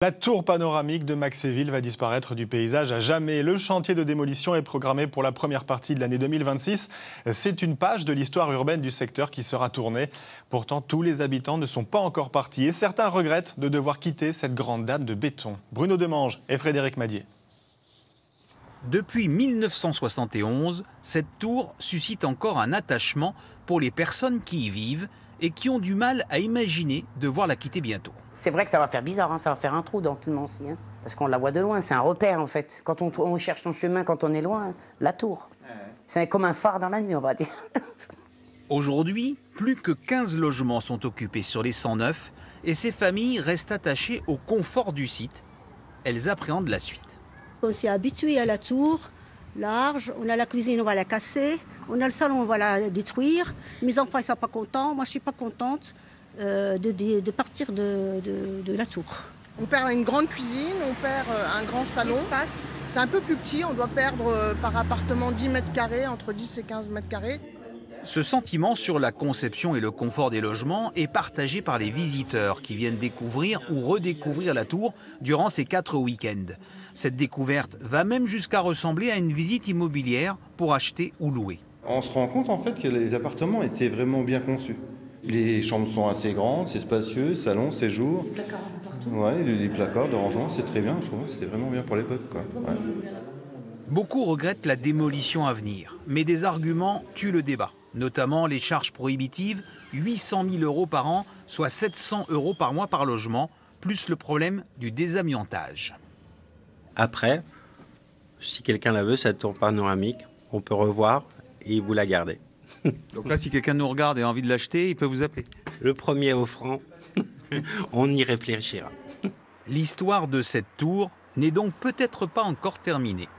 La tour panoramique de Maxéville va disparaître du paysage à jamais. Le chantier de démolition est programmé pour la première partie de l'année 2026. C'est une page de l'histoire urbaine du secteur qui sera tournée. Pourtant, tous les habitants ne sont pas encore partis et certains regrettent de devoir quitter cette grande dame de béton. Bruno Demange et Frédéric Madier. Depuis 1971, cette tour suscite encore un attachement pour les personnes qui y vivent et qui ont du mal à imaginer devoir la quitter bientôt. C'est vrai que ça va faire bizarre, hein, ça va faire un trou dans tout Nancy, hein, parce qu'on la voit de loin, c'est un repère en fait. Quand on cherche son chemin, quand on est loin, la tour. C'est comme un phare dans la nuit, on va dire. Aujourd'hui, plus que 15 logements sont occupés sur les 109 et ces familles restent attachées au confort du site. Elles appréhendent la suite. On s'est habitué à la tour large, on a la cuisine, on va la casser, on a le salon, on va la détruire. Mes enfants ne sont pas contents, moi je ne suis pas contente de partir de la tour. On perd une grande cuisine, on perd un grand salon. C'est un peu plus petit, on doit perdre par appartement 10 mètres carrés, entre 10 et 15 mètres carrés. Ce sentiment sur la conception et le confort des logements est partagé par les visiteurs qui viennent découvrir ou redécouvrir la tour durant ces 4 week-ends. Cette découverte va même jusqu'à ressembler à une visite immobilière pour acheter ou louer. On se rend compte en fait que les appartements étaient vraiment bien conçus. Les chambres sont assez grandes, c'est spacieux, salon, séjour. Les placards partout. Ouais, les placards de rangement, c'est très bien. Je trouve que c'était vraiment bien pour l'époque, quoi. Ouais. Beaucoup regrettent la démolition à venir, mais des arguments tuent le débat. Notamment les charges prohibitives, 800 000 € par an, soit 700 € par mois par logement, plus le problème du désamiantage. Après, si quelqu'un la veut, cette tour panoramique, on peut revoir et vous la gardez. Donc là, si quelqu'un nous regarde et a envie de l'acheter, il peut vous appeler. Le premier offrant, on y réfléchira. L'histoire de cette tour n'est donc peut-être pas encore terminée.